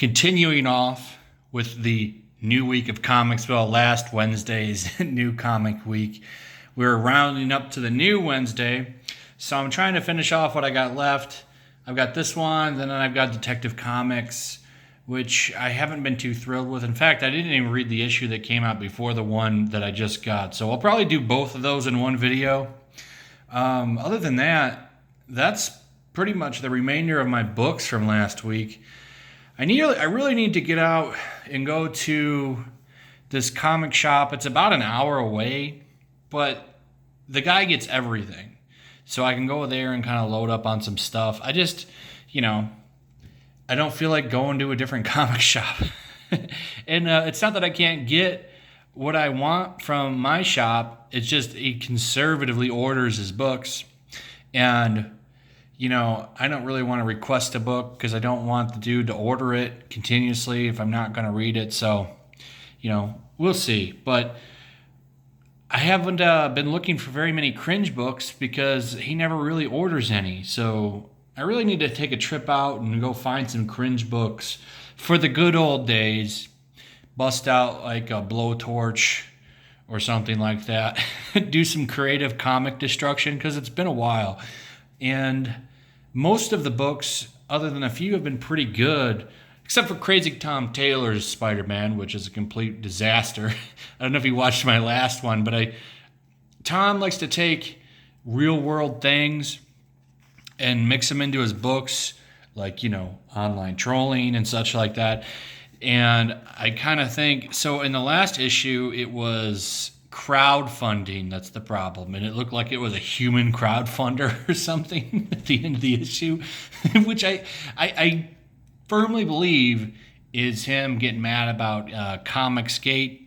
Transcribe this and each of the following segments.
continuing off with the new week of comics. Well, last Wednesday's new comic week. We're rounding up to the new Wednesday. So I'm trying to finish off what I got left. I've got this one, then I've got Detective Comics, which I haven't been too thrilled with. In fact, I didn't even read the issue that came out before the one that I just got. So I'll probably do both of those in one video. Other than that, that's pretty much the remainder of my books from last week. I really need to get out and go to this comic shop. It's about an hour away, but the guy gets everything. So I can go there and kind of load up on some stuff. I just, I don't feel like going to a different comic shop. And it's not that I can't get what I want from my shop. It's just he conservatively orders his books. And, I don't really want to request a book because I don't want the dude to order it continuously if I'm not going to read it. So, we'll see. But I haven't been looking for very many cringe books because he never really orders any. So I really need to take a trip out and go find some cringe books for the good old days. Bust out like a blowtorch or something like that. Do some creative comic destruction because it's been a while. And most of the books, other than a few, have been pretty good. Except for Crazy Tom Taylor's Spider-Man, which is a complete disaster. I don't know if you watched my last one, but Tom likes to take real-world things and mix them into his books, like, online trolling and such like that. And I kind of think, so in the last issue, it was crowdfunding that's the problem. And it looked like it was a human crowdfunder or something at the end of the issue, which I firmly believe is him getting mad about Comicsgate.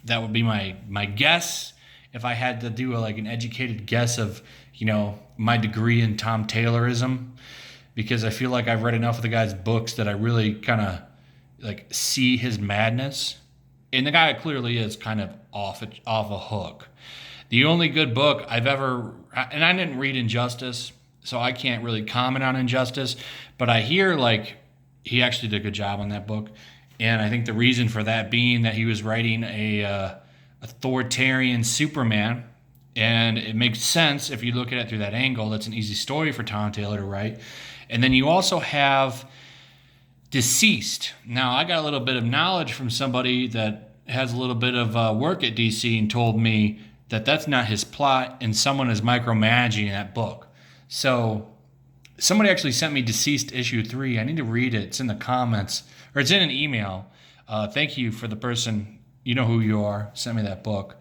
That would be my guess if I had to do an educated guess of my degree in Tom Taylorism, because I feel like I've read enough of the guy's books that I really kind of see his madness, and the guy clearly is kind of off a hook. The only good book I've ever, and I didn't read Injustice, so I can't really comment on Injustice, but I hear he actually did a good job on that book. And I think the reason for that being that he was writing a authoritarian Superman. And it makes sense if you look at it through that angle. That's an easy story for Tom Taylor to write. And then you also have Deceased. Now, I got a little bit of knowledge from somebody that has a little bit of work at DC and told me that that's not his plot and someone is micromanaging that book. So somebody actually sent me Deceased issue 3. I need to read it. It's in the comments, or it's in an email. Thank you for the person, you know who you are, sent me that book.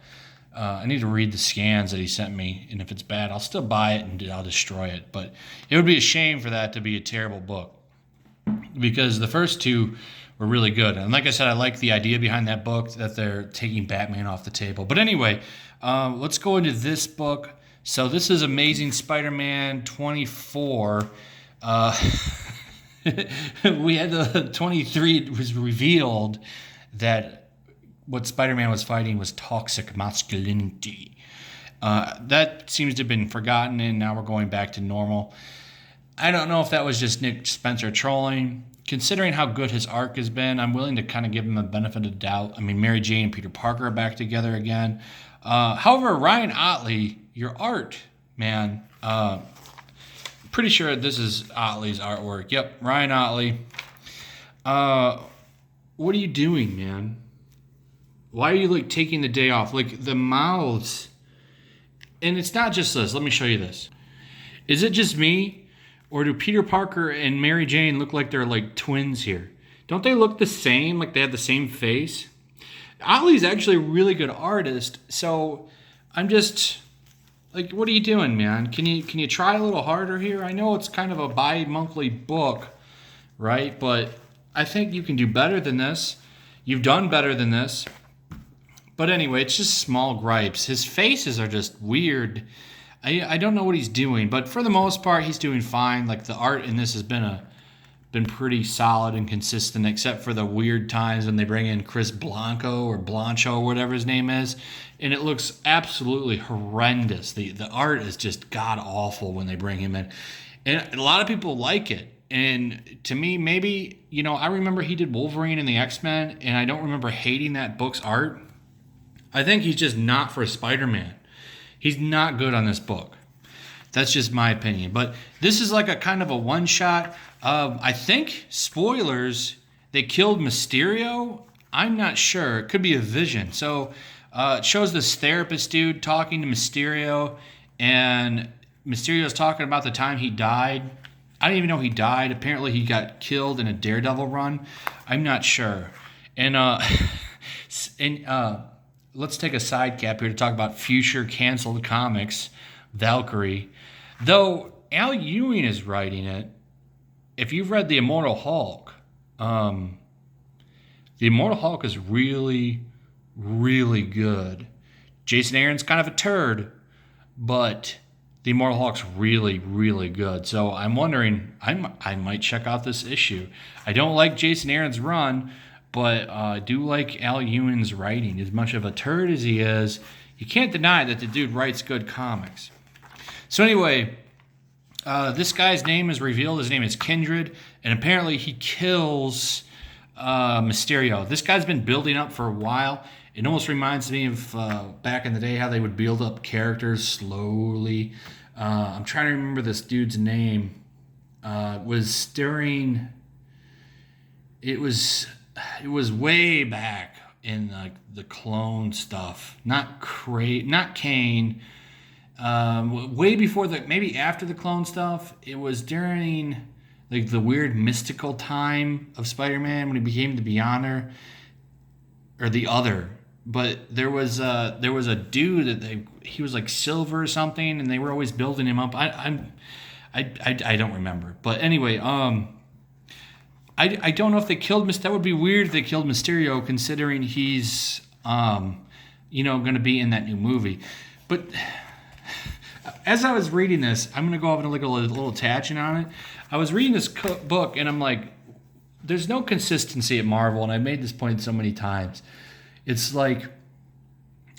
I need to read the scans that he sent me, and if it's bad, I'll still buy it and I'll destroy it. But it would be a shame for that to be a terrible book, because the first two were really good. And like I said, I like the idea behind that book, that they're taking Batman off the table. But anyway, let's go into this book. So this is Amazing Spider-Man 24. We had the 23. It was revealed that what Spider-Man was fighting was toxic masculinity. That seems to have been forgotten, and now we're going back to normal. I don't know if that was just Nick Spencer trolling. Considering how good his arc has been, I'm willing to kind of give him a benefit of doubt. I mean, Mary Jane and Peter Parker are back together again. However, Ryan Ottley, your art, man, pretty sure this is Ottley's artwork. Yep, Ryan Ottley. What are you doing, man? Why are you taking the day off? The mouths, and it's not just this. Let me show you this. Is it just me? Or do Peter Parker and Mary Jane look like they're twins here? Don't they look the same? Like they have the same face? Ollie's actually a really good artist, so I'm just what are you doing, man? Can you try a little harder here? I know it's kind of a bi-monthly book, right? But I think you can do better than this. You've done better than this. But anyway, it's just small gripes. His faces are just weird. I don't know what he's doing, but for the most part, he's doing fine. The art in this has been pretty solid and consistent, except for the weird times when they bring in Chris Blanco or Blancho, whatever his name is, and it looks absolutely horrendous. The art is just god awful when they bring him in, and a lot of people like it. And to me, maybe, I remember he did Wolverine and the X-Men, and I don't remember hating that book's art. I think he's just not for Spider-Man. He's not good on this book. That's just my opinion. But this is like a kind of a one-shot. I think, spoilers, they killed Mysterio. I'm not sure. It could be a vision. So it shows this therapist dude talking to Mysterio, and Mysterio's talking about the time he died. I didn't even know he died. Apparently he got killed in a Daredevil run. I'm not sure. And let's take a side cap here to talk about future canceled comics, Valkyrie. Though Al Ewing is writing it, if you've read The Immortal Hulk, The Immortal Hulk is really, really good. Jason Aaron's kind of a turd, but The Immortal Hulk's really, really good. So I'm wondering, I might check out this issue. I don't like Jason Aaron's run, but I do like Al Ewing's writing. As much of a turd as he is, you can't deny that the dude writes good comics. So anyway, this guy's name is revealed. His name is Kindred, and apparently he kills Mysterio. This guy's been building up for a while. It almost reminds me of back in the day how they would build up characters slowly. I'm trying to remember this dude's name. It was way back in like the clone stuff. Not Kane. Way before maybe after the clone stuff. It was during like the weird mystical time of Spider-Man when he became the Beyonder, or the Other. But there was a dude that he was like silver or something, and they were always building him up. I don't remember. But anyway, I don't know if they killed Mysterio. That would be weird if they killed Mysterio, considering he's going to be in that new movie. But as I was reading this, I'm going to go off and look a little tangent on it. I was reading this book, and I'm like, there's no consistency at Marvel, and I've made this point so many times. It's like,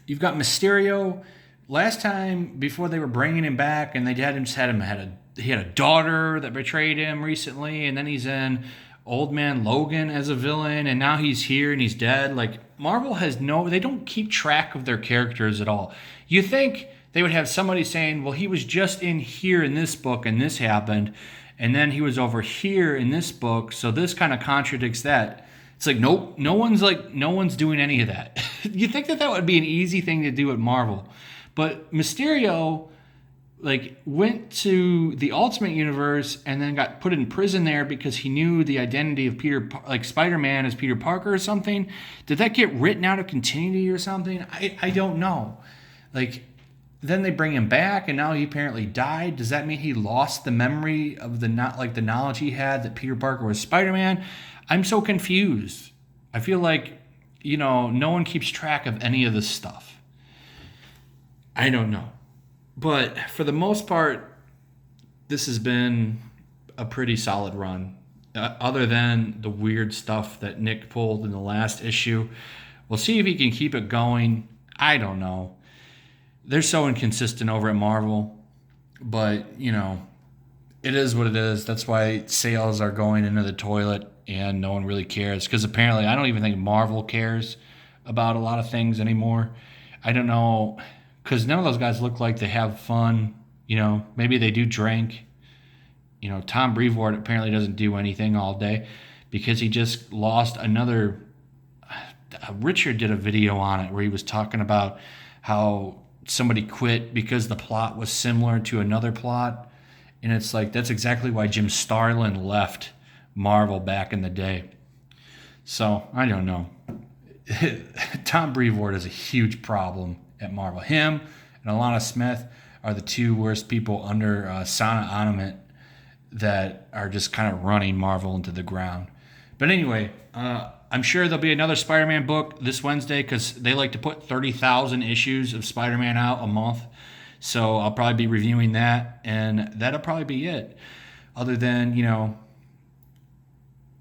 you've got Mysterio. Last time, before they were bringing him back, and he had a daughter that betrayed him recently, and then he's in Old Man Logan as a villain, and now he's here and he's dead. Like, Marvel they don't keep track of their characters at all. You think they would have somebody saying, well, he was just in here in this book and this happened, and then he was over here in this book, so this kind of contradicts that. It's like, nope, no one's doing any of that. You think that would be an easy thing to do at Marvel. But Mysterio went to the Ultimate Universe and then got put in prison there because he knew the identity of Spider-Man as Peter Parker or something. Did that get written out of continuity or something? I don't know. Then they bring him back, and now he apparently died. Does that mean he lost the memory of the knowledge he had that Peter Parker was Spider-Man? I'm so confused. I feel like, no one keeps track of any of this stuff. I don't know. But for the most part, this has been a pretty solid run. Other than the weird stuff that Nick pulled in the last issue. We'll see if he can keep it going. I don't know. They're so inconsistent over at Marvel. But, it is what it is. That's why sales are going into the toilet and no one really cares. Because apparently, I don't even think Marvel cares about a lot of things anymore. I don't know. Because none of those guys look like they have fun. Maybe they do drink. Tom Brevoort apparently doesn't do anything all day because he just lost another. Richard did a video on it where he was talking about how somebody quit because the plot was similar to another plot. And it's like, that's exactly why Jim Starlin left Marvel back in the day. So, I don't know. Tom Brevoort is a huge problem at Marvel. Him and Alana Smith are the two worst people under Sana Anumet that are just kind of running Marvel into the ground. But anyway, I'm sure there'll be another Spider-Man book this Wednesday because they like to put 30,000 issues of Spider-Man out a month. So I'll probably be reviewing that, and that'll probably be it. Other than,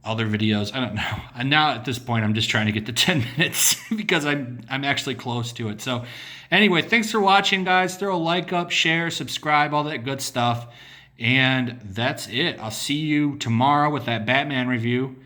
other videos. I don't know. And now at this point, I'm just trying to get to 10 minutes because I'm actually close to it. So anyway, thanks for watching, guys. Throw a like up, share, subscribe, all that good stuff. And that's it. I'll see you tomorrow with that Batman review.